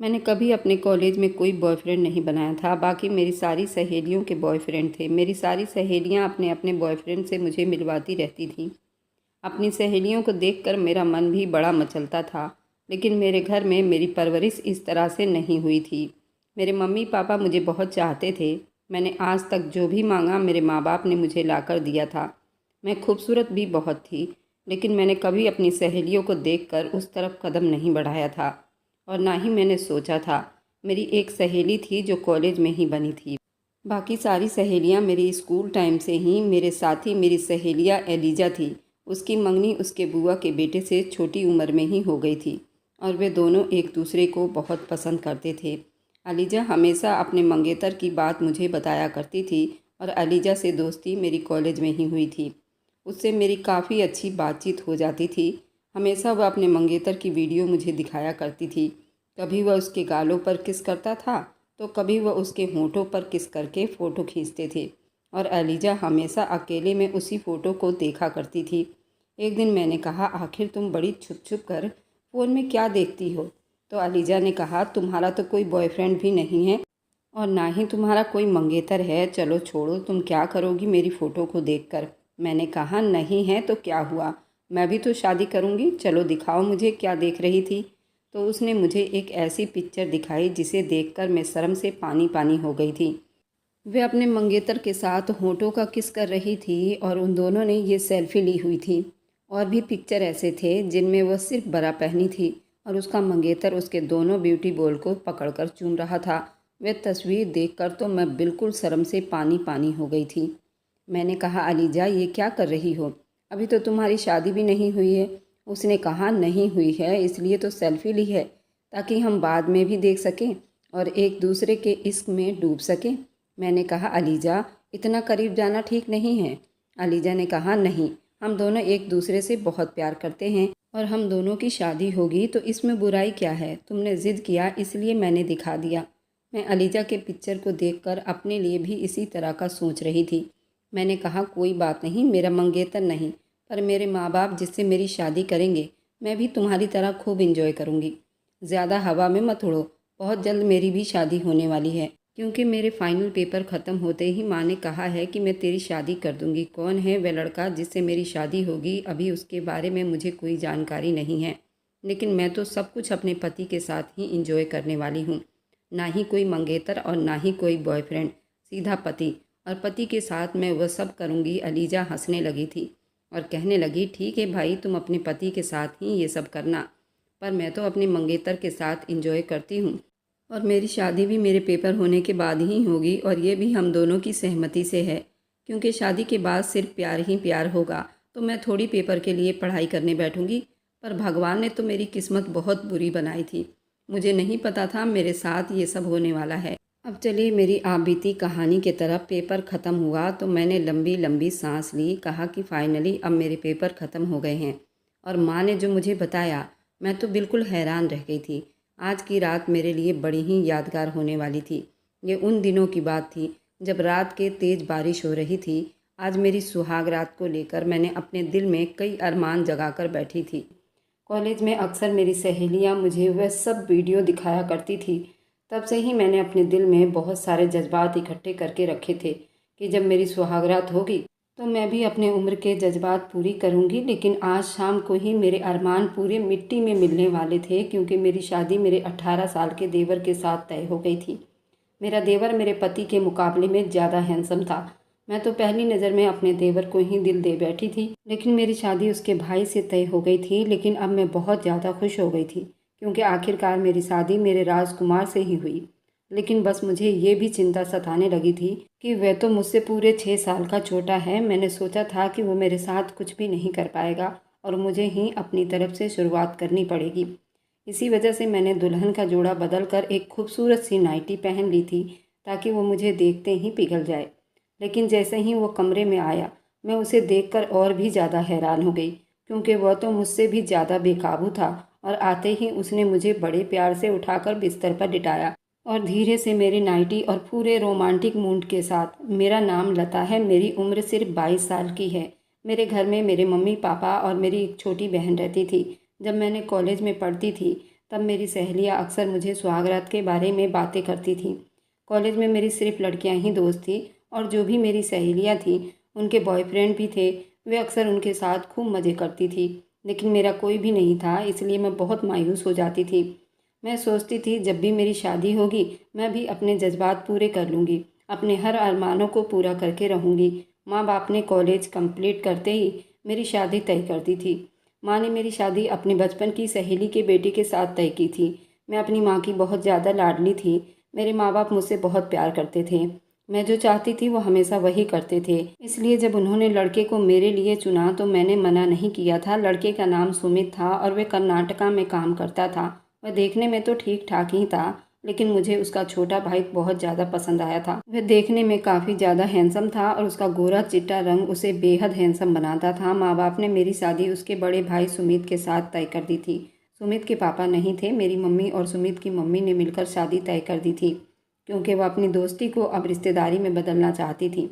मैंने कभी अपने कॉलेज में कोई बॉयफ्रेंड नहीं बनाया था। बाकी मेरी सारी सहेलियों के बॉयफ्रेंड थे। मेरी सारी सहेलियां अपने अपने बॉयफ्रेंड से मुझे मिलवाती रहती थीं। अपनी सहेलियों को देखकर मेरा मन भी बड़ा मचलता था। लेकिन मेरे घर में मेरी परवरिश इस तरह से नहीं हुई थी। मेरे मम्मी पापा मुझे बहुत चाहते थे। मैंने आज तक जो भी मांगा मेरे माँ बाप ने मुझे लाकर दिया था। मैं खूबसूरत भी बहुत थी, लेकिन मैंने कभी अपनी सहेलियों को देखकर उस तरफ कदम नहीं बढ़ाया था और ना ही मैंने सोचा था। मेरी एक सहेली थी जो कॉलेज में ही बनी थी। बाकी सारी सहेलियां मेरी स्कूल टाइम से ही मेरे साथ ही। मेरी सहेलियां एलिजा थी। उसकी मंगनी उसके बुआ के बेटे से छोटी उम्र में ही हो गई थी और वे दोनों एक दूसरे को बहुत पसंद करते थे। अलीजा हमेशा अपने मंगेतर की बात मुझे बताया करती थी और अलीजा से दोस्ती मेरी कॉलेज में ही हुई थी। उससे मेरी काफ़ी अच्छी बातचीत हो जाती थी। हमेशा वह अपने मंगेतर की वीडियो मुझे दिखाया करती थी। कभी वह उसके गालों पर किस करता था तो कभी वह उसके होंठों पर किस करके फ़ोटो खींचते थे और अलीजा हमेशा अकेले में उसी फ़ोटो को देखा करती थी। एक दिन मैंने कहा, आखिर तुम बड़ी छुप छुप कर फ़ोन में क्या देखती हो? तो अलीजा ने कहा, तुम्हारा तो कोई बॉयफ्रेंड भी नहीं है और ना ही तुम्हारा कोई मंगेतर है। चलो छोड़ो, तुम क्या करोगी मेरी फ़ोटो को देखकर? मैंने कहा, नहीं है तो क्या हुआ, मैं भी तो शादी करूँगी। चलो दिखाओ मुझे क्या देख रही थी। तो उसने मुझे एक ऐसी पिक्चर दिखाई जिसे देखकर मैं शर्म से पानी पानी हो गई थी। वे अपने मंगेतर के साथ होंठों का किस कर रही थी और उन दोनों ने ये सेल्फी ली हुई थी। और भी पिक्चर ऐसे थे जिनमें वह सिर्फ बरा पहनी थी और उसका मंगेतर उसके दोनों ब्यूटी बॉल को पकड़कर चूम रहा था। वह तस्वीर देखकर तो मैं बिल्कुल शर्म से पानी पानी हो गई थी। मैंने कहा, अलीजा ये क्या कर रही हो? अभी तो तुम्हारी शादी भी नहीं हुई है। उसने कहा, नहीं हुई है इसलिए तो सेल्फी ली है, ताकि हम बाद में भी देख सकें और एक दूसरे के इश्क में डूब सकें। मैंने कहा, अलीजा इतना करीब जाना ठीक नहीं है। अलीजा ने कहा, नहीं, हम दोनों एक दूसरे से बहुत प्यार करते हैं और हम दोनों की शादी होगी तो इसमें बुराई क्या है? तुमने ज़िद किया इसलिए मैंने दिखा दिया। मैं अलीजा के पिक्चर को देखकर अपने लिए भी इसी तरह का सोच रही थी। मैंने कहा, कोई बात नहीं, मेरा मंगेतर नहीं, पर मेरे माँ बाप जिससे मेरी शादी करेंगे मैं भी तुम्हारी तरह खूब इंजॉय करूँगी। ज़्यादा हवा में मत उड़ो, बहुत जल्द मेरी भी शादी होने वाली है, क्योंकि मेरे फाइनल पेपर ख़त्म होते ही माँ ने कहा है कि मैं तेरी शादी कर दूँगी। कौन है वह लड़का जिससे मेरी शादी होगी अभी उसके बारे में मुझे कोई जानकारी नहीं है, लेकिन मैं तो सब कुछ अपने पति के साथ ही इंजॉय करने वाली हूँ। ना ही कोई मंगेतर और ना ही कोई बॉयफ्रेंड, सीधा पति, और पति के साथ मैं वह सब करूँगी। अलीजा हंसने लगी थी और कहने लगी, ठीक है भाई, तुम अपने पति के साथ ही ये सब करना, पर मैं तो अपने मंगेतर के साथ इंजॉय करती हूँ और मेरी शादी भी मेरे पेपर होने के बाद ही होगी और ये भी हम दोनों की सहमति से है, क्योंकि शादी के बाद सिर्फ प्यार ही प्यार होगा। तो मैं थोड़ी पेपर के लिए पढ़ाई करने बैठूंगी। पर भगवान ने तो मेरी किस्मत बहुत बुरी बनाई थी। मुझे नहीं पता था मेरे साथ ये सब होने वाला है। अब चलिए मेरी आप बीती कहानी की तरफ। पेपर ख़त्म हुआ तो मैंने लंबी लंबी सांस ली। कहा कि फाइनली अब मेरे पेपर ख़त्म हो गए हैं और माँ ने जो मुझे बताया मैं तो बिल्कुल हैरान रह गई थी। आज की रात मेरे लिए बड़ी ही यादगार होने वाली थी। ये उन दिनों की बात थी जब रात के तेज़ बारिश हो रही थी। आज मेरी सुहाग रात को लेकर मैंने अपने दिल में कई अरमान जगाकर बैठी थी। कॉलेज में अक्सर मेरी सहेलियां मुझे वह सब वीडियो दिखाया करती थी। तब से ही मैंने अपने दिल में बहुत सारे जज्बात इकट्ठे करके रखे थे कि जब मेरी सुहागरात होगी तो मैं भी अपने उम्र के जज्बात पूरी करूंगी। लेकिन आज शाम को ही मेरे अरमान पूरे मिट्टी में मिलने वाले थे, क्योंकि मेरी शादी मेरे 18 साल के देवर के साथ तय हो गई थी। मेरा देवर मेरे पति के मुकाबले में ज़्यादा हैंडसम था। मैं तो पहली नज़र में अपने देवर को ही दिल दे बैठी थी। लेकिन मेरी शादी उसके भाई से तय हो गई थी। लेकिन अब मैं बहुत ज़्यादा खुश हो गई थी, क्योंकि आखिरकार मेरी शादी मेरे राजकुमार से ही हुई। लेकिन बस मुझे ये भी चिंता सताने लगी थी कि वह तो मुझसे पूरे 6 साल का छोटा है। मैंने सोचा था कि वो मेरे साथ कुछ भी नहीं कर पाएगा और मुझे ही अपनी तरफ से शुरुआत करनी पड़ेगी। इसी वजह से मैंने दुल्हन का जोड़ा बदल कर एक खूबसूरत सी नाइटी पहन ली थी, ताकि वो मुझे देखते ही पिघल जाए। लेकिन जैसे ही वो कमरे में आया मैं उसे देखकर और भी ज़्यादा हैरान हो गई, क्योंकि वह तो मुझसे भी ज़्यादा बेकाबू था। और आते ही उसने मुझे बड़े प्यार से उठाकर बिस्तर पर लिटाया और धीरे से मेरी नाइटी और पूरे रोमांटिक मूड के साथ, मेरा नाम लता है, मेरी उम्र सिर्फ 22 साल की है। मेरे घर में मेरे मम्मी पापा और मेरी एक छोटी बहन रहती थी। जब मैंने कॉलेज में पढ़ती थी तब मेरी सहेलियाँ अक्सर मुझे सुहागरात के बारे में बातें करती थीं। कॉलेज में मेरी सिर्फ लड़कियां ही दोस्त थी और जो भी मेरी सहेलियां थीं उनके बॉयफ्रेंड भी थे। वे अक्सर उनके साथ खूब मज़े करती थी, लेकिन मेरा कोई भी नहीं था, इसलिए मैं बहुत मायूस हो जाती थी। मैं सोचती थी जब भी मेरी शादी होगी मैं भी अपने जज्बात पूरे कर लूँगी, अपने हर अरमानों को पूरा करके रहूँगी। माँ बाप ने कॉलेज कंप्लीट करते ही मेरी शादी तय कर दी थी। माँ ने मेरी शादी अपने बचपन की सहेली के बेटे के साथ तय की थी। मैं अपनी माँ की बहुत ज़्यादा लाडली थी। मेरे माँ बाप मुझसे बहुत प्यार करते थे। मैं जो चाहती थी वो हमेशा वही करते थे। इसलिए जब उन्होंने लड़के को मेरे लिए चुना तो मैंने मना नहीं किया था। लड़के का नाम सुमित था और वह कर्नाटका में काम करता था। वह देखने में तो ठीक ठाक ही था, लेकिन मुझे उसका छोटा भाई बहुत ज़्यादा पसंद आया था। वह देखने में काफ़ी ज़्यादा हैंडसम था और उसका गोरा चिट्टा रंग उसे बेहद हैंडसम बनाता था। माँ बाप ने मेरी शादी उसके बड़े भाई सुमित के साथ तय कर दी थी। सुमित के पापा नहीं थे, मेरी मम्मी और सुमित की मम्मी ने मिलकर शादी तय कर दी थी, क्योंकि वह अपनी दोस्ती को अब रिश्तेदारी में बदलना चाहती थी।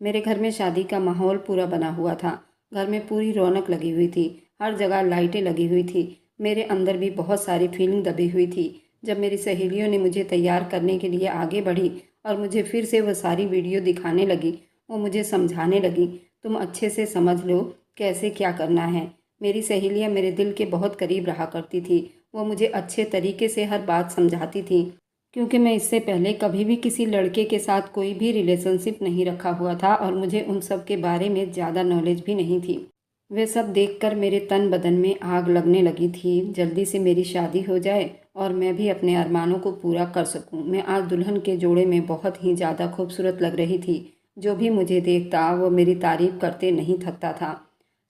मेरे घर में शादी का माहौल पूरा बना हुआ था। घर में पूरी रौनक लगी हुई थी, हर जगह लाइटें लगी हुई थी। मेरे अंदर भी बहुत सारी फीलिंग दबी हुई थी। जब मेरी सहेलियों ने मुझे तैयार करने के लिए आगे बढ़ी और मुझे फिर से वह सारी वीडियो दिखाने लगी, वो मुझे समझाने लगी, तुम अच्छे से समझ लो कैसे क्या करना है। मेरी सहेलियाँ मेरे दिल के बहुत करीब रहा करती थी। वो मुझे अच्छे तरीके से हर बात समझाती थी, क्योंकि मैं इससे पहले कभी भी किसी लड़के के साथ कोई भी रिलेशनशिप नहीं रखा हुआ था और मुझे उन सब के बारे में ज़्यादा नॉलेज भी नहीं थी। वे सब देखकर मेरे तन बदन में आग लगने लगी थी। जल्दी से मेरी शादी हो जाए और मैं भी अपने अरमानों को पूरा कर सकूं। मैं आज दुल्हन के जोड़े में बहुत ही ज़्यादा खूबसूरत लग रही थी। जो भी मुझे देखता वो मेरी तारीफ करते नहीं थकता था।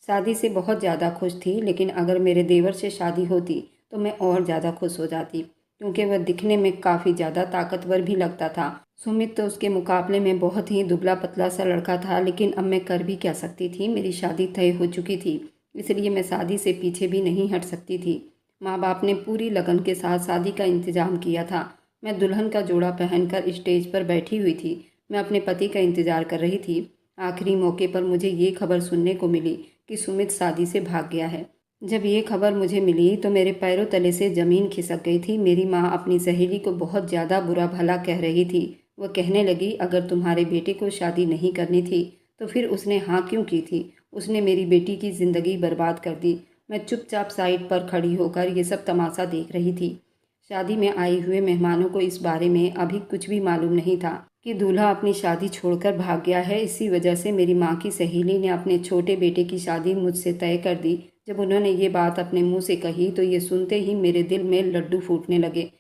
शादी से बहुत ज़्यादा खुश थी, लेकिन अगर मेरे देवर से शादी होती तो मैं और ज़्यादा खुश हो जाती, क्योंकि वह दिखने में काफ़ी ज़्यादा ताकतवर भी लगता था। सुमित तो उसके मुकाबले में बहुत ही दुबला पतला सा लड़का था, लेकिन अब मैं कर भी क्या सकती थी। मेरी शादी तय हो चुकी थी, इसलिए मैं शादी से पीछे भी नहीं हट सकती थी। माँ बाप ने पूरी लगन के साथ शादी का इंतजाम किया था। मैं दुल्हन का जोड़ा पहनकर स्टेज पर बैठी हुई थी। मैं अपने पति का इंतजार कर रही थी। आखिरी मौके पर मुझे ये खबर सुनने को मिली कि सुमित शादी से भाग गया है। जब ये खबर मुझे मिली तो मेरे पैरों तले से ज़मीन खिसक गई थी। मेरी माँ अपनी सहेली को बहुत ज़्यादा बुरा भला कह रही थी। वह कहने लगी, अगर तुम्हारे बेटे को शादी नहीं करनी थी तो फिर उसने हाँ क्यों की थी? उसने मेरी बेटी की ज़िंदगी बर्बाद कर दी। मैं चुपचाप साइड पर खड़ी होकर ये सब तमाशा देख रही थी। शादी में आए हुए मेहमानों को इस बारे में अभी कुछ भी मालूम नहीं था कि दूल्हा अपनी शादी छोड़कर भाग गया है। इसी वजह से मेरी माँ की सहेली ने अपने छोटे बेटे की शादी मुझसे तय कर दी। जब उन्होंने ये बात अपने मुंह से कही तो ये सुनते ही मेरे दिल में लड्डू फूटने लगे।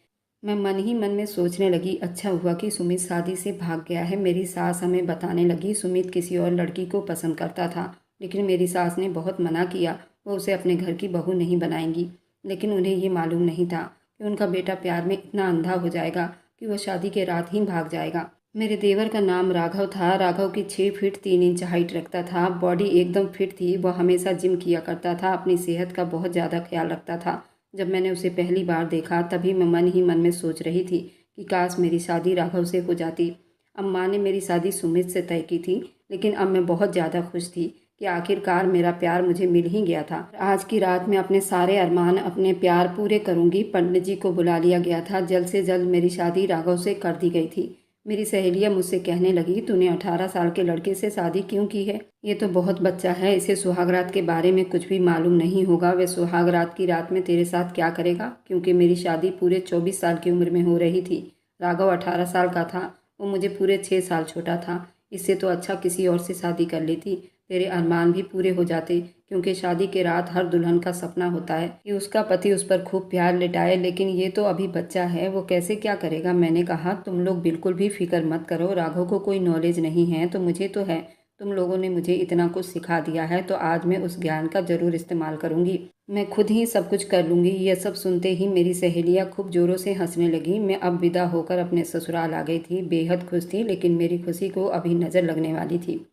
मैं मन ही मन में सोचने लगी, अच्छा हुआ कि सुमित शादी से भाग गया है। मेरी सास हमें बताने लगी सुमित किसी और लड़की को पसंद करता था, लेकिन मेरी सास ने बहुत मना किया, वो उसे अपने घर की बहू नहीं बनाएंगी। लेकिन उन्हें ये मालूम नहीं था कि उनका बेटा प्यार में इतना अंधा हो जाएगा कि वह शादी के रात ही भाग जाएगा। मेरे देवर का नाम राघव था। राघव की 6 फीट 3 इंच हाइट रखता था। बॉडी एकदम फिट थी। वह हमेशा जिम किया करता था, अपनी सेहत का बहुत ज़्यादा ख्याल रखता था। जब मैंने उसे पहली बार देखा तभी मैं मन ही मन में सोच रही थी कि काश मेरी शादी राघव से हो जाती। अम्मा ने मेरी शादी सुमित से तय की थी, लेकिन अब मैं बहुत ज़्यादा खुश थी कि आखिरकार मेरा प्यार मुझे मिल ही गया था। आज की रात में अपने सारे अरमान, अपने प्यार पूरे करूंगी। पंडित जी को बुला लिया गया था। जल्द से जल्द मेरी शादी राघव से कर दी गई थी। मेरी सहेलियां मुझसे कहने लगी, तूने 18 साल के लड़के से शादी क्यों की है? ये तो बहुत बच्चा है, इसे सुहागरात के बारे में कुछ भी मालूम नहीं होगा। वह सुहागरात की रात में तेरे साथ क्या करेगा? क्योंकि मेरी शादी पूरे 24 साल की उम्र में हो रही थी। राघव 18 साल का था, वो मुझे पूरे 6 साल छोटा था। इससे तो अच्छा किसी और से शादी कर लेती, तेरे अरमान भी पूरे हो जाते। क्योंकि शादी के रात हर दुल्हन का सपना होता है कि उसका पति उस पर खूब प्यार लिटाए, लेकिन ये तो अभी बच्चा है, वो कैसे क्या करेगा? मैंने कहा, तुम लोग बिल्कुल भी फिक्र मत करो, राघव को कोई नॉलेज नहीं है तो मुझे तो है। तुम लोगों ने मुझे इतना कुछ सिखा दिया है तो आज मैं उस ज्ञान का जरूर इस्तेमाल करूंगी। मैं खुद ही सब कुछ कर लूंगी। यह सब सुनते ही मेरी सहेलियां खूब जोरों से हंसने लगी। मैं अब विदा होकर अपने ससुराल आ गई थी। बेहद खुश थी, लेकिन मेरी खुशी को अभी नज़र लगने वाली थी।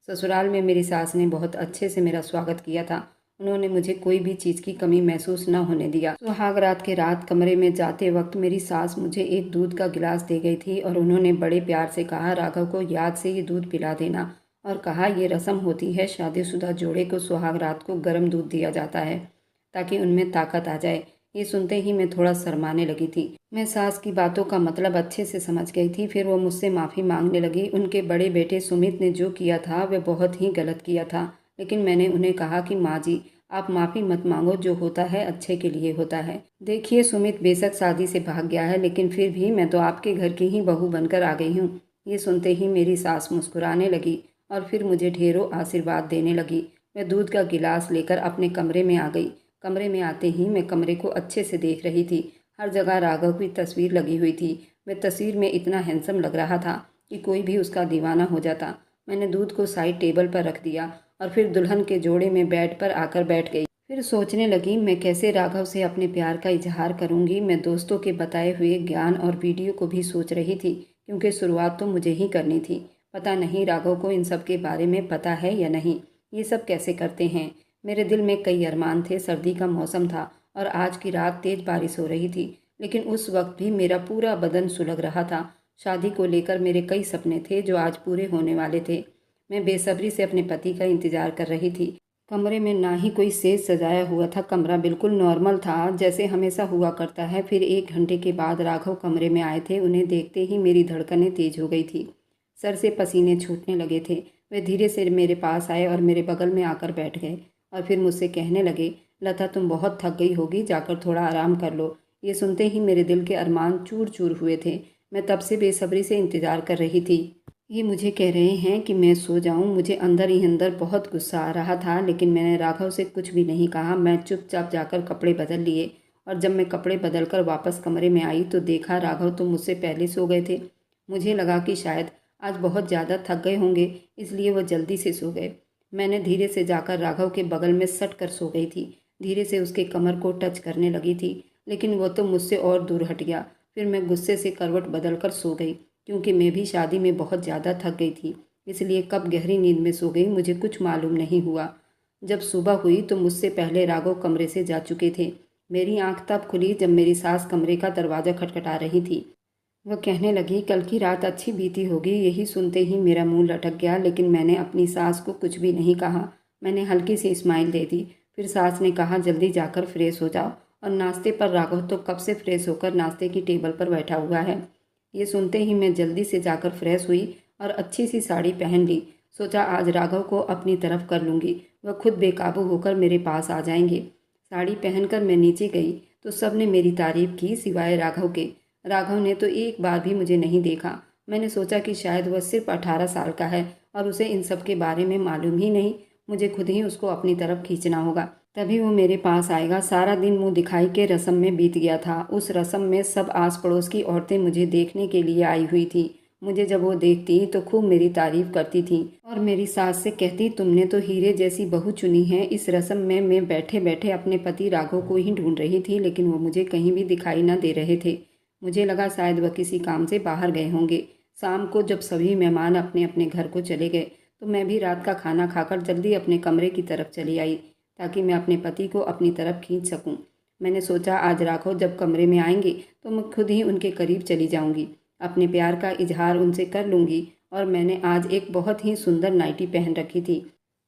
ससुराल में मेरी सास ने बहुत अच्छे से मेरा स्वागत किया था। उन्होंने मुझे कोई भी चीज़ की कमी महसूस न होने दिया। सुहाग रात के रात कमरे में जाते वक्त मेरी सास मुझे एक दूध का गिलास दे गई थी और उन्होंने बड़े प्यार से कहा, राघव को याद से ये दूध पिला देना, और कहा, ये रस्म होती है, शादीशुदा जोड़े को सुहाग रात को गर्म दूध दिया जाता है ताकि उनमें ताकत आ जाए। ये सुनते ही मैं थोड़ा शर्माने लगी थी। मैं सास की बातों का मतलब अच्छे से समझ गई थी। फिर वो मुझसे माफ़ी मांगने लगी। उनके बड़े बेटे सुमित ने जो किया था वह बहुत ही गलत किया था, लेकिन मैंने उन्हें कहा कि माँ जी, आप माफ़ी मत मांगो, जो होता है अच्छे के लिए होता है। देखिए, सुमित बेशक शादी से भाग गया है, लेकिन फिर भी मैं तो आपके घर की ही बहू बनकर आ गई हूँ। ये सुनते ही मेरी सास मुस्कुराने लगी और फिर मुझे ढेरों आशीर्वाद देने लगी। मैं दूध का गिलास लेकर अपने कमरे में आ गई। कमरे में आते ही मैं कमरे को अच्छे से देख रही थी। हर जगह राघव की तस्वीर लगी हुई थी। वह तस्वीर में इतना हैंडसम लग रहा था कि कोई भी उसका दीवाना हो जाता। मैंने दूध को साइड टेबल पर रख दिया और फिर दुल्हन के जोड़े में बेड पर आकर बैठ गई। फिर सोचने लगी, मैं कैसे राघव से अपने प्यार का इजहार करूंगी। मैं दोस्तों के बताए हुए ज्ञान और वीडियो को भी सोच रही थी, क्योंकि शुरुआत तो मुझे ही करनी थी। पता नहीं राघव को इन सब के बारे में पता है या नहीं, ये सब कैसे करते हैं। मेरे दिल में कई अरमान थे। सर्दी का मौसम था और आज की रात तेज बारिश हो रही थी, लेकिन उस वक्त भी मेरा पूरा बदन सुलग रहा था। शादी को लेकर मेरे कई सपने थे जो आज पूरे होने वाले थे। मैं बेसब्री से अपने पति का इंतजार कर रही थी। कमरे में ना ही कोई सेज सजाया हुआ था। कमरा बिल्कुल नॉर्मल था, जैसे हमेशा हुआ करता है। फिर 1 घंटे के बाद राघव कमरे में आए थे। उन्हें देखते ही मेरी धड़कनें तेज हो गई थी। सर से पसीने छूटने लगे थे। वे धीरे से मेरे पास आए और मेरे बगल में आकर बैठ गए और फिर मुझसे कहने लगे, लता तुम बहुत थक गई होगी, जाकर थोड़ा आराम कर लो। ये सुनते ही मेरे दिल के अरमान चूर चूर हुए थे। मैं तब से बेसब्री से इंतजार कर रही थी। ये मुझे कह रहे हैं कि मैं सो जाऊं। मुझे अंदर ही अंदर बहुत गुस्सा आ रहा था, लेकिन मैंने राघव से कुछ भी नहीं कहा। मैं चुपचाप जाकर कपड़े बदल लिए और जब मैं कपड़े बदलकर वापस कमरे में आई तो देखा राघव तो मुझसे पहले सो गए थे। मुझे लगा कि शायद आज बहुत ज़्यादा थक गए होंगे, इसलिए वो जल्दी से सो गए। मैंने धीरे से जाकर राघव के बगल में सट कर सो गई थी। धीरे से उसके कमर को टच करने लगी थी, लेकिन वो तो मुझसे और दूर हट गया। फिर मैं गुस्से से करवट बदल कर सो गई, क्योंकि मैं भी शादी में बहुत ज़्यादा थक गई थी। इसलिए कब गहरी नींद में सो गई मुझे कुछ मालूम नहीं हुआ। जब सुबह हुई तो मुझसे पहले राघव कमरे से जा चुके थे। मेरी आंख तब खुली जब मेरी सास कमरे का दरवाज़ा खटखटा रही थी। वह कहने लगी, कल की रात अच्छी बीती होगी। यही सुनते ही मेरा मुंह लटक गया, लेकिन मैंने अपनी सास को कुछ भी नहीं कहा। मैंने हल्की सी स्माइल दे दी। फिर सास ने कहा, जल्दी जाकर फ्रेश हो जाओ। और नाश्ते पर राघव तो कब से फ्रेश होकर नाश्ते की टेबल पर बैठा हुआ है। ये सुनते ही मैं जल्दी से जाकर फ्रेश हुई और अच्छी सी साड़ी पहन ली। सोचा आज राघव को अपनी तरफ कर लूँगी, वह खुद बेकाबू होकर मेरे पास आ जाएंगे। साड़ी पहनकर मैं नीचे गई तो सब ने मेरी तारीफ की, सिवाय राघव के। राघव ने तो एक बार भी मुझे नहीं देखा। मैंने सोचा कि शायद वह सिर्फ 18 साल का है और उसे इन सब के बारे में मालूम ही नहीं। मुझे खुद ही उसको अपनी तरफ खींचना होगा, तभी वो मेरे पास आएगा। सारा दिन मुंह दिखाई के रस्म में बीत गया था। उस रस्म में सब आस पड़ोस की औरतें मुझे देखने के लिए आई हुई थी। मुझे जब वो देखती तो खूब मेरी तारीफ करती थी और मेरी सास से कहती, तुमने तो हीरे जैसी बहू चुनी है। इस रस्म में मैं बैठे बैठे अपने पति राघव को ही ढूंढ रही थी, लेकिन वो मुझे कहीं भी दिखाई न दे रहे थे। मुझे लगा शायद वह किसी काम से बाहर गए होंगे। शाम को जब सभी मेहमान अपने अपने घर को चले गए तो मैं भी रात का खाना खाकर जल्दी अपने कमरे की तरफ चली आई, ताकि मैं अपने पति को अपनी तरफ खींच सकूं। मैंने सोचा आज राघव जब कमरे में आएंगे तो मैं खुद ही उनके करीब चली जाऊंगी, अपने प्यार का इजहार उनसे कर लूंगी। और मैंने आज एक बहुत ही सुंदर नाइटी पहन रखी थी,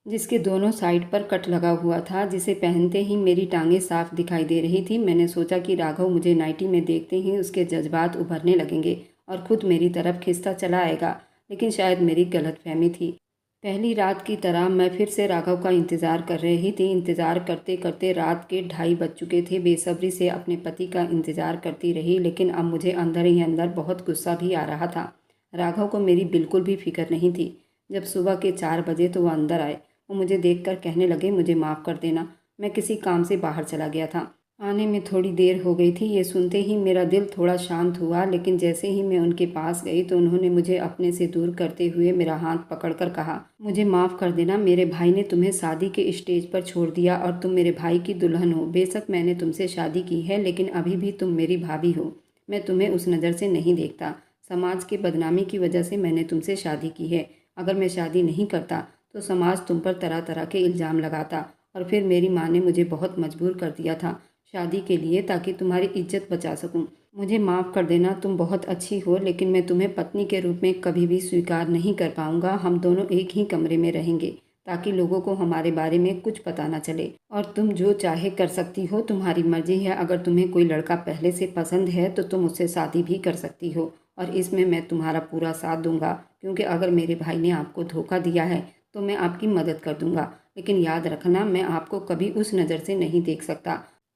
जिसके दोनों साइड पर कट लगा हुआ था, जिसे पहनते ही मेरी टांगें साफ दिखाई दे रही थी। मैंने सोचा कि राघव मुझे नाइटी में देखते ही उसके जज्बात उभरने लगेंगे और खुद मेरी तरफ खिंचता चला आएगा, लेकिन शायद मेरी गलतफहमी थी। पहली रात की तरह मैं फिर से राघव का इंतज़ार कर रही थी। इंतज़ार करते करते रात के 2:30 बज चुके थे। बेसब्री से अपने पति का इंतज़ार करती रही, लेकिन अब मुझे अंदर ही अंदर बहुत गुस्सा भी आ रहा था। राघव को मेरी बिल्कुल भी फिक्र नहीं थी। जब सुबह के 4 बजे तो वह अंदर आए। वो मुझे देखकर कहने लगे, मुझे माफ़ कर देना, मैं किसी काम से बाहर चला गया था। आने में थोड़ी देर हो गई थी। ये सुनते ही मेरा दिल थोड़ा शांत हुआ, लेकिन जैसे ही मैं उनके पास गई तो उन्होंने मुझे अपने से दूर करते हुए मेरा हाथ पकड़कर कहा, मुझे माफ़ कर देना। मेरे भाई ने तुम्हें शादी के स्टेज पर छोड़ दिया और तुम मेरे भाई की दुल्हन हो। बेशक मैंने तुमसे शादी की है, लेकिन अभी भी तुम मेरी भाभी हो। मैं तुम्हें उस नज़र से नहीं देखता। समाज के बदनामी की वजह से मैंने तुमसे शादी की है। अगर मैं शादी नहीं करता तो समाज तुम पर तरह तरह के इल्ज़ाम लगाता, और फिर मेरी माँ ने मुझे बहुत मजबूर कर दिया था शादी के लिए, ताकि तुम्हारी इज्जत बचा सकूं। मुझे माफ़ कर देना, तुम बहुत अच्छी हो, लेकिन मैं तुम्हें पत्नी के रूप में कभी भी स्वीकार नहीं कर पाऊंगा। हम दोनों एक ही कमरे में रहेंगे, ताकि लोगों को हमारे बारे में कुछ पता ना चले। और तुम जो चाहे कर सकती हो, तुम्हारी मर्जी है। अगर तुम्हें कोई लड़का पहले से पसंद है तो तुम उससे शादी भी कर सकती हो, और इसमें मैं तुम्हारा पूरा साथ दूंगा, क्योंकि अगर मेरे भाई ने आपको धोखा दिया है तो मैं आपकी मदद कर दूंगा। लेकिन याद रखना, मैं आपको कभी उस नज़र से नहीं देख सकता,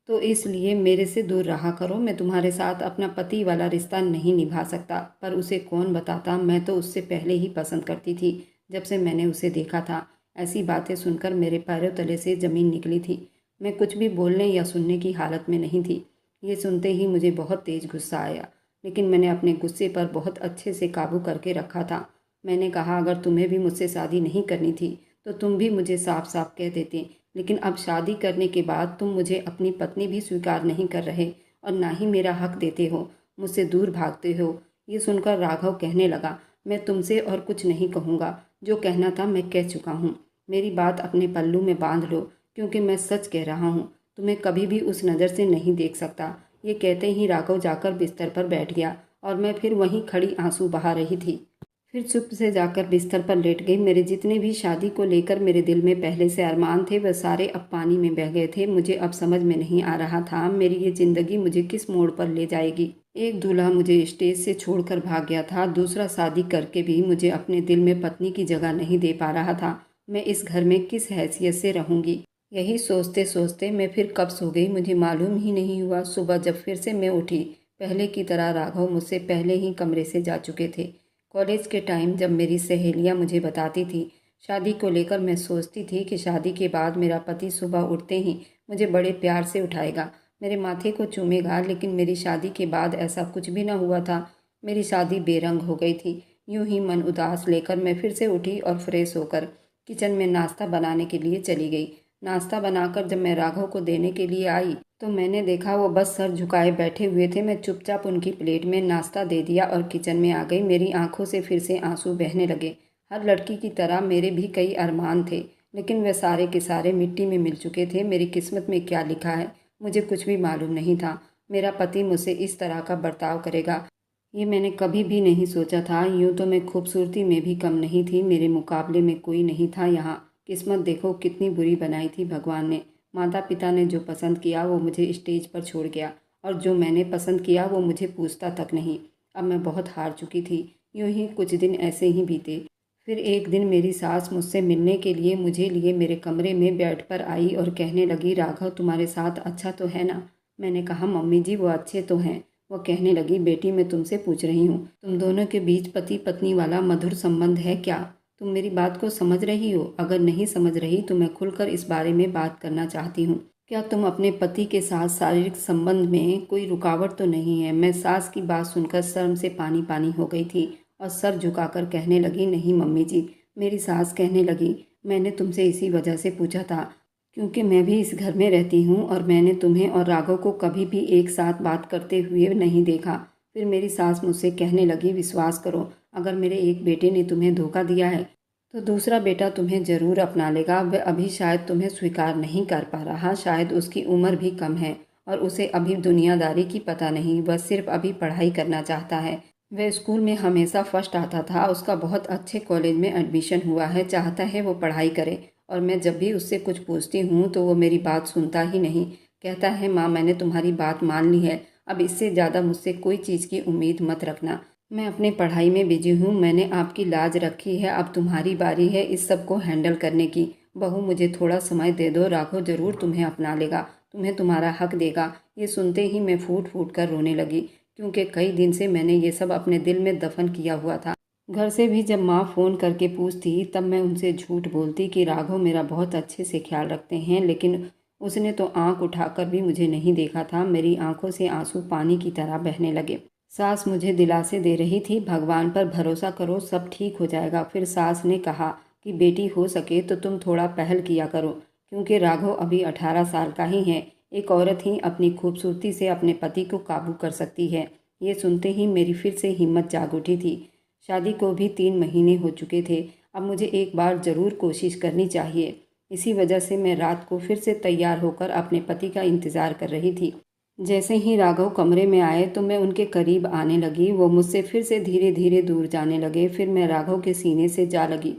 तो इसलिए मेरे से दूर रहा करो। मैं तुम्हारे साथ अपना पति वाला रिश्ता नहीं निभा सकता। पर उसे कौन बताता, मैं तो उससे पहले ही पसंद करती थी, जब से मैंने उसे देखा था। ऐसी बातें सुनकर मेरे पैरों तले से ज़मीन निकली थी। मैं कुछ भी बोलने या सुनने की हालत में नहीं थी। ये सुनते ही मुझे बहुत तेज़ गुस्सा आया, लेकिन मैंने अपने गुस्से पर बहुत अच्छे से काबू करके रखा था। मैंने कहा, अगर तुम्हें भी मुझसे शादी नहीं करनी थी तो तुम भी मुझे साफ साफ कह देते, लेकिन अब शादी करने के बाद तुम मुझे अपनी पत्नी भी स्वीकार नहीं कर रहे और ना ही मेरा हक देते हो, मुझसे दूर भागते हो। ये सुनकर राघव कहने लगा, मैं तुमसे और कुछ नहीं कहूँगा, जो कहना था मैं कह चुका हूँ। मेरी बात अपने पल्लू में बांध लो, क्योंकि मैं सच कह रहा हूँ। तुम्हें कभी भी उस नज़र से नहीं देख सकता। ये कहते ही राघव जाकर बिस्तर पर बैठ गया और मैं फिर वहीं खड़ी आंसू बहा रही थी। फिर चुप से जाकर बिस्तर पर लेट गई। मेरे जितने भी शादी को लेकर मेरे दिल में पहले से अरमान थे, वह सारे अब पानी में बह गए थे। मुझे अब समझ में नहीं आ रहा था मेरी ये ज़िंदगी मुझे किस मोड़ पर ले जाएगी। एक दूल्हा मुझे स्टेज से छोड़कर भाग गया था, दूसरा शादी करके भी मुझे अपने दिल में पत्नी की जगह नहीं दे पा रहा था। मैं इस घर में किस हैसियत से रहूंगी। यही सोचते सोचते मैं फिर कब सो गई, मुझे मालूम ही नहीं हुआ। सुबह जब फिर से मैं उठी, पहले की तरह राघव मुझसे पहले ही कमरे से जा चुके थे। कॉलेज के टाइम जब मेरी सहेलियां मुझे बताती थी शादी को लेकर, मैं सोचती थी कि शादी के बाद मेरा पति सुबह उठते ही मुझे बड़े प्यार से उठाएगा, मेरे माथे को चूमेगा। लेकिन मेरी शादी के बाद ऐसा कुछ भी न हुआ था। मेरी शादी बेरंग हो गई थी। यूं ही मन उदास लेकर मैं फिर से उठी और फ्रेश होकर किचन में नाश्ता बनाने के लिए चली गई। नाश्ता बनाकर जब मैं राघव को देने के लिए आई तो मैंने देखा वो बस सर झुकाए बैठे हुए थे। मैं चुपचाप उनकी प्लेट में नाश्ता दे दिया और किचन में आ गई। मेरी आंखों से फिर से आंसू बहने लगे। हर लड़की की तरह मेरे भी कई अरमान थे, लेकिन वे सारे के सारे मिट्टी में मिल चुके थे। मेरी किस्मत में क्या लिखा है मुझे कुछ भी मालूम नहीं था। मेरा पति मुझसे इस तरह का बर्ताव करेगा, ये मैंने कभी भी नहीं सोचा था। यूँ तो मैं खूबसूरती में भी कम नहीं थी, मेरे मुकाबले में कोई नहीं था यहाँ। किस्मत देखो कितनी बुरी बनाई थी भगवान ने। माता पिता ने जो पसंद किया वो मुझे स्टेज पर छोड़ गया, और जो मैंने पसंद किया वो मुझे पूछता तक नहीं। अब मैं बहुत हार चुकी थी। यूँ ही कुछ दिन ऐसे ही बीते। फिर एक दिन मेरी सास मुझसे मिलने के लिए मुझे लिए मेरे कमरे में बेड पर आई और कहने लगी, राघव तुम्हारे साथ अच्छा तो है ना। मैंने कहा, मम्मी जी वो अच्छे तो हैं। वो कहने लगी, बेटी मैं तुमसे पूछ रही हूँ, तुम दोनों के बीच पति पत्नी वाला मधुर संबंध है क्या? तुम मेरी बात को समझ रही हो? अगर नहीं समझ रही तो मैं खुलकर इस बारे में बात करना चाहती हूँ। क्या तुम अपने पति के साथ शारीरिक संबंध में कोई रुकावट तो नहीं है? मैं सास की बात सुनकर शर्म से पानी पानी हो गई थी और सर झुकाकर कहने लगी, नहीं मम्मी जी। मेरी सास कहने लगी, मैंने तुमसे इसी वजह से पूछा था, क्योंकि मैं भी इस घर में रहती हूँ और मैंने तुम्हें और राघव को कभी भी एक साथ बात करते हुए नहीं देखा। फिर मेरी सास मुझसे कहने लगी, विश्वास करो, अगर मेरे एक बेटे ने तुम्हें धोखा दिया है तो दूसरा बेटा तुम्हें ज़रूर अपना लेगा। वह अभी शायद तुम्हें स्वीकार नहीं कर पा रहा, शायद उसकी उम्र भी कम है और उसे अभी दुनियादारी की पता नहीं। वह सिर्फ अभी पढ़ाई करना चाहता है। वह स्कूल में हमेशा फर्स्ट आता था, उसका बहुत अच्छे कॉलेज में एडमिशन हुआ है, चाहता है वो पढ़ाई करे। और मैं जब भी उससे कुछ पूछती हूँ तो वो मेरी बात सुनता ही नहीं। कहता है, माँ मैंने तुम्हारी बात मान ली है, अब इससे ज़्यादा मुझसे कोई चीज़ की उम्मीद मत रखना। मैं अपने पढ़ाई में बिजी हूँ, मैंने आपकी लाज रखी है, अब तुम्हारी बारी है इस सब को हैंडल करने की। बहू मुझे थोड़ा समय दे दो, राघव ज़रूर तुम्हें अपना लेगा, तुम्हें तुम्हारा हक देगा। ये सुनते ही मैं फूट फूट कर रोने लगी, क्योंकि कई दिन से मैंने ये सब अपने दिल में दफन किया हुआ था। घर से भी जब माँ फ़ोन करके पूछती तब मैं उनसे झूठ बोलती कि राघव मेरा बहुत अच्छे से ख्याल रखते हैं, लेकिन उसने तो आंख उठाकर भी मुझे नहीं देखा था। मेरी आंखों से आंसू पानी की तरह बहने लगे। सास मुझे दिलासे दे रही थी, भगवान पर भरोसा करो, सब ठीक हो जाएगा। फिर सास ने कहा कि बेटी हो सके तो तुम थोड़ा पहल किया करो, क्योंकि राघव अभी 18 साल का ही है। एक औरत ही अपनी खूबसूरती से अपने पति को काबू कर सकती है। ये सुनते ही मेरी फिर से हिम्मत जाग उठी थी। शादी को भी 3 महीने हो चुके थे। अब मुझे एक बार ज़रूर कोशिश करनी चाहिए। इसी वजह से मैं रात को फिर से तैयार होकर अपने पति का इंतज़ार कर रही थी। जैसे ही राघव कमरे में आए तो मैं उनके करीब आने लगी। वो मुझसे फिर से धीरे धीरे दूर जाने लगे। फिर मैं राघव के सीने से जा लगी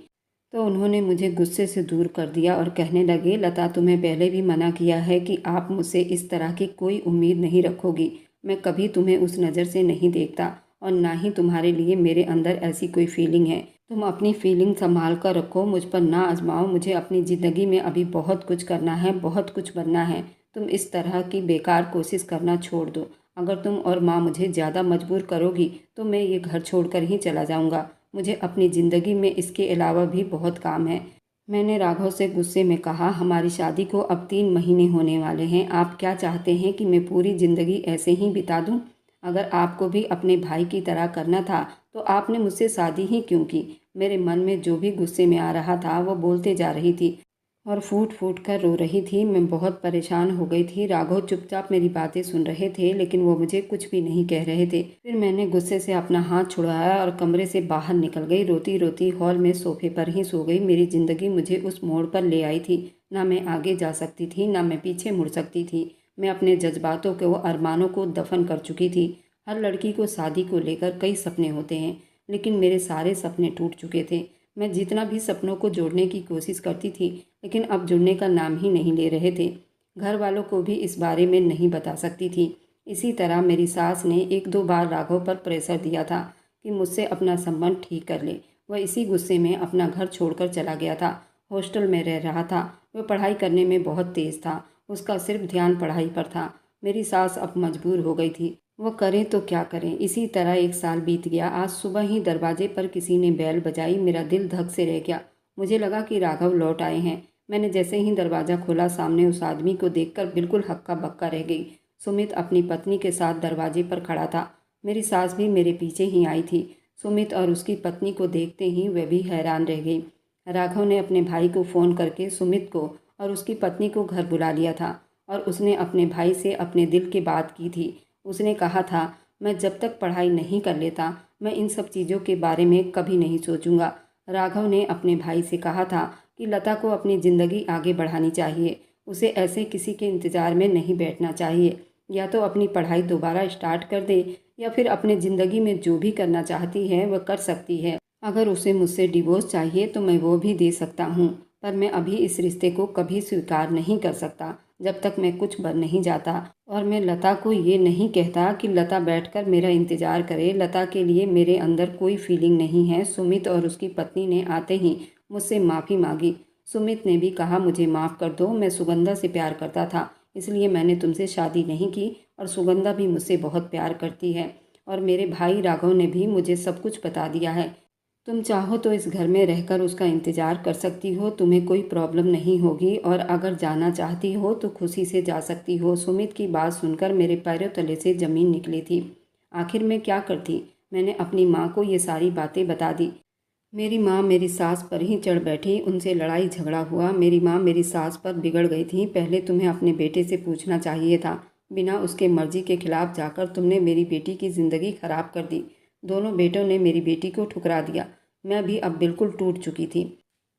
तो उन्होंने मुझे गुस्से से दूर कर दिया और कहने लगे, लता तुम्हें पहले भी मना किया है कि आप मुझसे इस तरह की कोई उम्मीद नहीं रखोगी। मैं कभी तुम्हें उस नज़र से नहीं देखता और ना ही तुम्हारे लिए मेरे अंदर ऐसी कोई फीलिंग है। तुम अपनी फीलिंग संभाल कर रखो, मुझ पर ना आजमाओ। मुझे अपनी ज़िंदगी में अभी बहुत कुछ करना है, बहुत कुछ बनना है। तुम इस तरह की बेकार कोशिश करना छोड़ दो। अगर तुम और माँ मुझे ज़्यादा मजबूर करोगी तो मैं ये घर छोड़कर ही चला जाऊँगा। मुझे अपनी ज़िंदगी में इसके अलावा भी बहुत काम है। मैंने राघव से गुस्से में कहा, हमारी शादी को अब 3 महीने होने वाले हैं। आप क्या चाहते हैं कि मैं पूरी ज़िंदगी ऐसे ही बिता दूं? अगर आपको भी अपने भाई की तरह करना था तो आपने मुझसे शादी ही क्यों की? मेरे मन में जो भी गुस्से में आ रहा था वो बोलते जा रही थी और फूट फूट कर रो रही थी। मैं बहुत परेशान हो गई थी। राघव चुपचाप मेरी बातें सुन रहे थे लेकिन वो मुझे कुछ भी नहीं कह रहे थे। फिर मैंने गुस्से से अपना हाथ छुड़ाया और कमरे से बाहर निकल गई। रोती रोती हॉल में सोफे पर ही सो गई। मेरी ज़िंदगी मुझे उस मोड़ पर ले आई थी। ना मैं आगे जा सकती थी, ना मैं पीछे मुड़ सकती थी। मैं अपने जज्बातों के वो अरमानों को दफन कर चुकी थी। हर लड़की को शादी को लेकर कई सपने होते हैं, लेकिन मेरे सारे सपने टूट चुके थे। मैं जितना भी सपनों को जोड़ने की कोशिश करती थी लेकिन अब जुड़ने का नाम ही नहीं ले रहे थे। घर वालों को भी इस बारे में नहीं बता सकती थी। इसी तरह मेरी सास ने 1-2 बार राघव पर प्रेशर दिया था कि मुझसे अपना संबंध ठीक कर ले। वह इसी गुस्से में अपना घर छोड़कर चला गया था। हॉस्टल में रह रहा था। वह पढ़ाई करने में बहुत तेज था। उसका सिर्फ ध्यान पढ़ाई पर था। मेरी सास अब मजबूर हो गई थी। वह करें तो क्या करें। इसी तरह 1 साल बीत गया। आज सुबह ही दरवाजे पर किसी ने बैल बजाई। मेरा दिल धक से रह गया। मुझे लगा कि राघव लौट आए हैं। मैंने जैसे ही दरवाज़ा खोला, सामने उस आदमी को देखकर बिल्कुल हक्का बक्का रह गई। सुमित अपनी पत्नी के साथ दरवाजे पर खड़ा था। मेरी सास भी मेरे पीछे ही आई थी। सुमित और उसकी पत्नी को देखते ही वह भी हैरान रह गई। राघव ने अपने भाई को फ़ोन करके सुमित को और उसकी पत्नी को घर बुला लिया था और उसने अपने भाई से अपने दिल की बात की थी। उसने कहा था, मैं जब तक पढ़ाई नहीं कर लेता मैं इन सब चीज़ों के बारे में कभी नहीं सोचूंगा। राघव ने अपने भाई से कहा था कि लता को अपनी ज़िंदगी आगे बढ़ानी चाहिए। उसे ऐसे किसी के इंतज़ार में नहीं बैठना चाहिए। या तो अपनी पढ़ाई दोबारा स्टार्ट कर दे या फिर अपने ज़िंदगी में जो भी करना चाहती है वह कर सकती है। अगर उसे मुझसे डिवोर्स चाहिए तो मैं वो भी दे सकता हूँ, पर मैं अभी इस रिश्ते को कभी स्वीकार नहीं कर सकता जब तक मैं कुछ बन नहीं जाता। और मैं लता को ये नहीं कहता कि लता बैठकर मेरा इंतज़ार करे। लता के लिए मेरे अंदर कोई फीलिंग नहीं है। सुमित और उसकी पत्नी ने आते ही मुझसे माफ़ी मांगी। सुमित ने भी कहा, मुझे माफ़ कर दो, मैं सुगंधा से प्यार करता था इसलिए मैंने तुमसे शादी नहीं की और सुगंधा भी मुझसे बहुत प्यार करती है। और मेरे भाई राघव ने भी मुझे सब कुछ बता दिया है। तुम चाहो तो इस घर में रहकर उसका इंतज़ार कर सकती हो। तुम्हें कोई प्रॉब्लम नहीं होगी और अगर जाना चाहती हो तो खुशी से जा सकती हो। सुमित की बात सुनकर मेरे पैरों तले से ज़मीन निकली थी। आखिर मैं क्या करती? मैंने अपनी माँ को ये सारी बातें बता दी। मेरी माँ मेरी सास पर ही चढ़ बैठी। उनसे लड़ाई झगड़ा हुआ। मेरी माँ मेरी सास पर बिगड़ गई थी। पहले तुम्हें अपने बेटे से पूछना चाहिए था। बिना उसके मर्जी के खिलाफ जाकर तुमने मेरी बेटी की ज़िंदगी खराब कर दी। दोनों बेटों ने मेरी बेटी को ठुकरा दिया। मैं भी अब बिल्कुल टूट चुकी थी।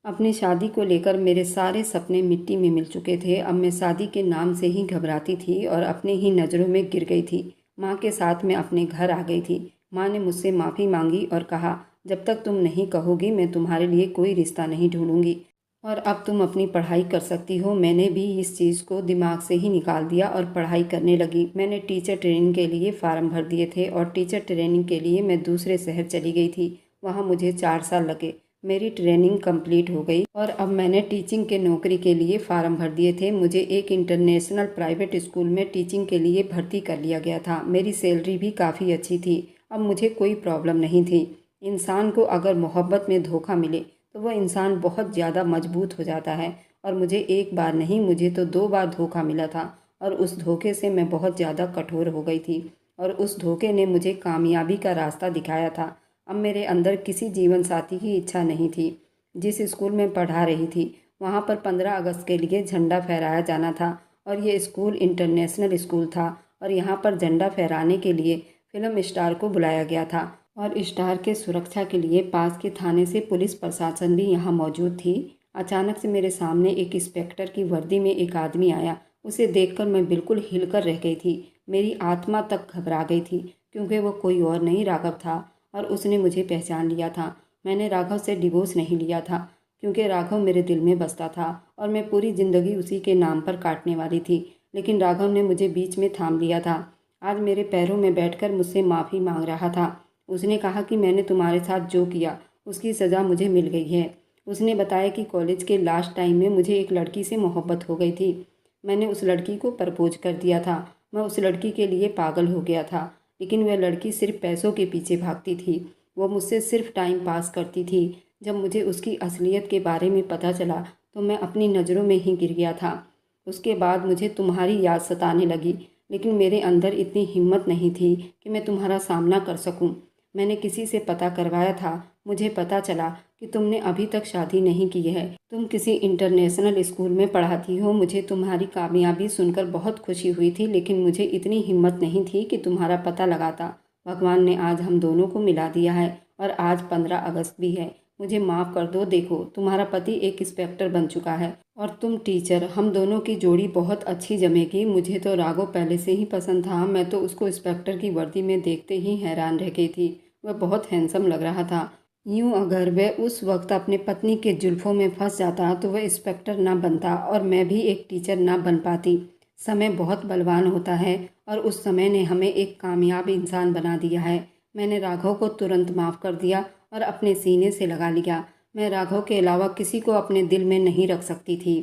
अपनी शादी को लेकर मेरे सारे सपने मिट्टी में मिल चुके थे। अब मैं शादी के नाम से ही घबराती थी और अपने ही नज़रों में गिर गई थी। माँ के साथ मैं अपने घर आ गई थी। माँ ने मुझसे माफ़ी मांगी और कहा, जब तक तुम नहीं कहोगी मैं तुम्हारे लिए कोई रिश्ता नहीं ढूंढूंगी और अब तुम अपनी पढ़ाई कर सकती हो। मैंने भी इस चीज़ को दिमाग से ही निकाल दिया और पढ़ाई करने लगी। मैंने टीचर ट्रेनिंग के लिए फ़ार्म भर दिए थे और टीचर ट्रेनिंग के लिए मैं दूसरे शहर चली गई थी। वहाँ मुझे 4 साल लगे। मेरी ट्रेनिंग कंप्लीट हो गई और अब मैंने टीचिंग के नौकरी के लिए फ़ार्म भर दिए थे। मुझे एक इंटरनेशनल प्राइवेट स्कूल में टीचिंग के लिए भर्ती कर लिया गया था। मेरी सैलरी भी काफ़ी अच्छी थी। अब मुझे कोई प्रॉब्लम नहीं थी। इंसान को अगर मोहब्बत में धोखा मिले तो वह इंसान बहुत ज़्यादा मजबूत हो जाता है और मुझे एक बार नहीं, मुझे तो 2 बार धोखा मिला था और उस धोखे से मैं बहुत ज़्यादा कठोर हो गई थी और उस धोखे ने मुझे कामयाबी का रास्ता दिखाया था। अब मेरे अंदर किसी जीवन साथी की इच्छा नहीं थी। जिस स्कूल में पढ़ा रही थी वहाँ पर 15 अगस्त के लिए झंडा फहराया जाना था और ये स्कूल इंटरनेशनल स्कूल था और यहाँ पर झंडा फहराने के लिए फिल्म स्टार को बुलाया गया था और स्टार के सुरक्षा के लिए पास के थाने से पुलिस प्रशासन भी यहाँ मौजूद थी। अचानक से मेरे सामने एक इंस्पेक्टर की वर्दी में एक आदमी आया। उसे देखकर मैं बिल्कुल हिलकर रह गई थी। मेरी आत्मा तक घबरा गई थी क्योंकि वो कोई और नहीं, राघव था और उसने मुझे पहचान लिया था। मैंने राघव से डिवोर्स नहीं लिया था। क्योंकि राघव मेरे दिल में बसता था और मैं पूरी ज़िंदगी उसी के नाम पर काटने वाली थी। लेकिन राघव ने मुझे बीच में थाम लिया था। आज मेरे पैरों में बैठकर मुझसे माफ़ी मांग रहा था। उसने कहा कि मैंने तुम्हारे साथ जो किया उसकी सज़ा मुझे मिल गई है। उसने बताया कि कॉलेज के लास्ट टाइम में मुझे एक लड़की से मोहब्बत हो गई थी। मैंने उस लड़की को प्रपोज कर दिया था। मैं उस लड़की के लिए पागल हो गया था, लेकिन वह लड़की सिर्फ पैसों के पीछे भागती थी। वो मुझसे सिर्फ टाइम पास करती थी। जब मुझे उसकी असलियत के बारे में पता चला तो मैं अपनी नज़रों में ही गिर गया था। उसके बाद मुझे तुम्हारी याद सताने लगी, लेकिन मेरे अंदर इतनी हिम्मत नहीं थी कि मैं तुम्हारा सामना कर सकूं। मैंने किसी से पता करवाया था। मुझे पता चला कि तुमने अभी तक शादी नहीं की है। तुम किसी इंटरनेशनल स्कूल में पढ़ाती हो। मुझे तुम्हारी कामयाबी सुनकर बहुत खुशी हुई थी, लेकिन मुझे इतनी हिम्मत नहीं थी कि तुम्हारा पता लगाता। भगवान ने आज हम दोनों को मिला दिया है और आज 15 अगस्त भी है। मुझे माफ़ कर दो। देखो, तुम्हारा पति एक इंस्पेक्टर बन चुका है और तुम टीचर। हम दोनों की जोड़ी बहुत अच्छी जमेगी। मुझे तो राघव पहले से ही पसंद था। मैं तो उसको इंस्पेक्टर की वर्दी में देखते ही हैरान रह गई थी। वह बहुत हैंडसम लग रहा था। यूं अगर वह उस वक्त अपने पत्नी के जुल्फों में फंस जाता तो वह इंस्पेक्टर ना बनता और मैं भी एक टीचर ना बन पाती। समय बहुत बलवान होता है और उस समय ने हमें एक कामयाब इंसान बना दिया है। मैंने राघव को तुरंत माफ़ कर दिया और अपने सीने से लगा लिया। मैं राघव के अलावा किसी को अपने दिल में नहीं रख सकती थी।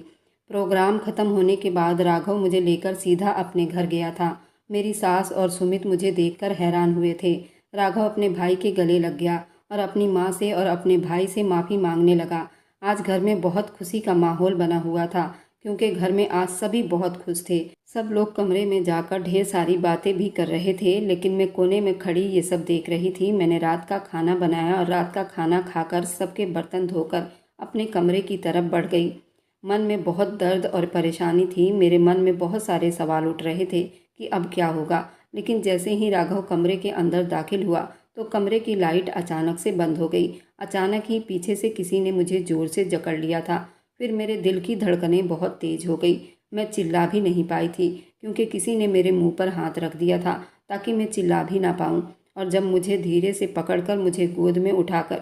प्रोग्राम ख़त्म होने के बाद राघव मुझे लेकर सीधा अपने घर गया था। मेरी सास और सुमित मुझे देखकर हैरान हुए थे। राघव अपने भाई के गले लग गया और अपनी माँ से और अपने भाई से माफ़ी मांगने लगा। आज घर में बहुत खुशी का माहौल बना हुआ था, क्योंकि घर में आज सभी बहुत खुश थे। सब लोग कमरे में जाकर ढेर सारी बातें भी कर रहे थे, लेकिन मैं कोने में खड़ी ये सब देख रही थी। मैंने रात का खाना बनाया और रात का खाना खाकर सबके बर्तन धोकर अपने कमरे की तरफ बढ़ गई। मन में बहुत दर्द और परेशानी थी। मेरे मन में बहुत सारे सवाल उठ रहे थे कि अब क्या होगा। लेकिन जैसे ही राघव कमरे के अंदर दाखिल हुआ तो कमरे की लाइट अचानक से बंद हो गई। अचानक ही पीछे से किसी ने मुझे ज़ोर से जकड़ लिया था। फिर मेरे दिल की धड़कनें बहुत तेज़ हो गई। मैं चिल्ला भी नहीं पाई थी, क्योंकि किसी ने मेरे मुंह पर हाथ रख दिया था ताकि मैं चिल्ला भी ना पाऊँ। और जब मुझे धीरे से पकड़कर मुझे गोद में उठाकर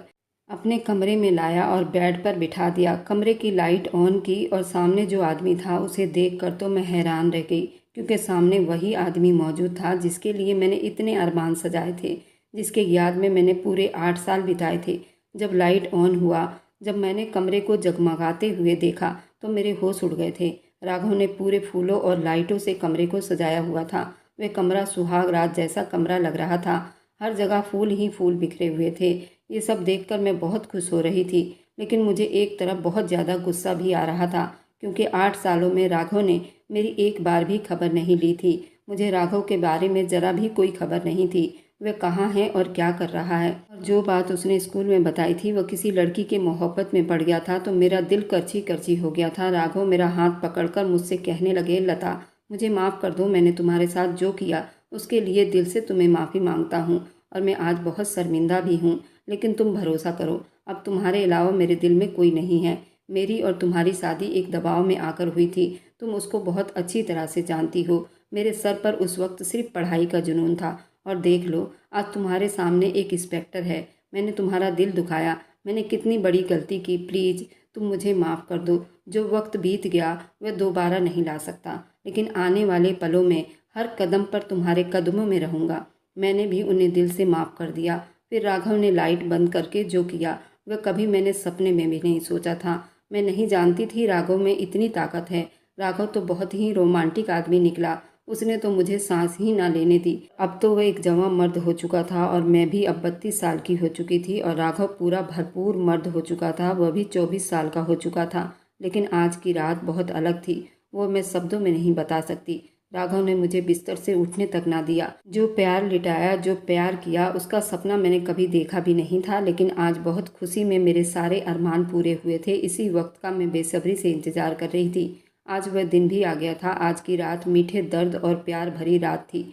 अपने कमरे में लाया और बेड पर बिठा दिया। कमरे की लाइट ऑन की और सामने जो आदमी था उसे देखकर तो मैं हैरान रह गई, क्योंकि सामने वही आदमी मौजूद था जिसके लिए मैंने इतने अरमान सजाए थे, जिसके याद में मैंने पूरे 8 साल बिताए थे। जब लाइट ऑन हुआ, जब मैंने कमरे को जगमगाते हुए देखा तो मेरे होश उड़ गए थे। राघव ने पूरे फूलों और लाइटों से कमरे को सजाया हुआ था। वह कमरा सुहाग रात जैसा कमरा लग रहा था। हर जगह फूल ही फूल बिखरे हुए थे। ये सब देखकर मैं बहुत खुश हो रही थी, लेकिन मुझे एक तरफ बहुत ज़्यादा गुस्सा भी आ रहा था, क्योंकि 8 सालों में राघव ने मेरी एक बार भी खबर नहीं ली थी। मुझे राघव के बारे में ज़रा भी कोई खबर नहीं थी। वह कहाँ है और क्या कर रहा है। और जो बात उसने स्कूल में बताई थी, वह किसी लड़की के मोहब्बत में पड़ गया था, तो मेरा दिल करची करची हो गया था। राघव मेरा हाथ पकड़कर मुझसे कहने लगे, लता, मुझे माफ़ कर दो। मैंने तुम्हारे साथ जो किया उसके लिए दिल से तुम्हें माफ़ी मांगता हूँ और मैं आज बहुत शर्मिंदा भी हूँ। लेकिन तुम भरोसा करो, अब तुम्हारे अलावा मेरे दिल में कोई नहीं है। मेरी और तुम्हारी शादी एक दबाव में आकर हुई थी। तुम उसको बहुत अच्छी तरह से जानती हो। मेरे सर पर उस वक्त सिर्फ पढ़ाई का जुनून था और देख लो, आज तुम्हारे सामने एक इंस्पेक्टर है। मैंने तुम्हारा दिल दुखाया। मैंने कितनी बड़ी गलती की। प्लीज़ तुम मुझे माफ़ कर दो। जो वक्त बीत गया वह दोबारा नहीं ला सकता, लेकिन आने वाले पलों में हर कदम पर तुम्हारे कदमों में रहूँगा। मैंने भी उन्हें दिल से माफ़ कर दिया। फिर राघव ने लाइट बंद करके जो किया वह कभी मैंने सपने में भी नहीं सोचा था। मैं नहीं जानती थी राघव में इतनी ताकत है। राघव तो बहुत ही रोमांटिक आदमी निकला। उसने तो मुझे सांस ही ना लेने दी। अब तो वह एक जवां मर्द हो चुका था और मैं भी अब 32 साल की हो चुकी थी और राघव पूरा भरपूर मर्द हो चुका था। वह भी 24 साल का हो चुका था। लेकिन आज की रात बहुत अलग थी। वो मैं शब्दों में नहीं बता सकती। राघव ने मुझे बिस्तर से उठने तक ना दिया। जो प्यार लिटाया, जो प्यार किया, उसका सपना मैंने कभी देखा भी नहीं था। लेकिन आज बहुत खुशी में मेरे सारे अरमान पूरे हुए थे। इसी वक्त का मैं बेसब्री से इंतजार कर रही थी। आज वह दिन भी आ गया था। आज की रात मीठे दर्द और प्यार भरी रात थी।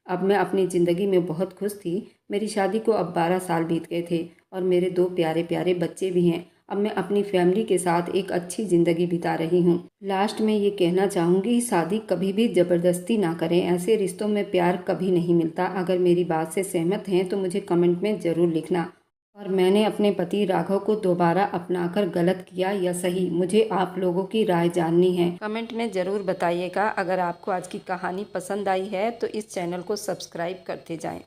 अब मैं अपनी ज़िंदगी में बहुत खुश थी। मेरी शादी को अब 12 साल बीत गए थे और मेरे 2 प्यारे प्यारे बच्चे भी हैं। अब मैं अपनी फैमिली के साथ एक अच्छी ज़िंदगी बिता रही हूँ। लास्ट में ये कहना चाहूँगी, शादी कभी भी ज़बरदस्ती ना करें। ऐसे रिश्तों में प्यार कभी नहीं मिलता। अगर मेरी बात से सहमत हैं तो मुझे कमेंट में ज़रूर लिखना। और मैंने अपने पति राघव को दोबारा अपनाकर गलत किया या सही, मुझे आप लोगों की राय जाननी है। कमेंट में ज़रूर बताइएगा। अगर आपको आज की कहानी पसंद आई है तो इस चैनल को सब्सक्राइब करते जाएं।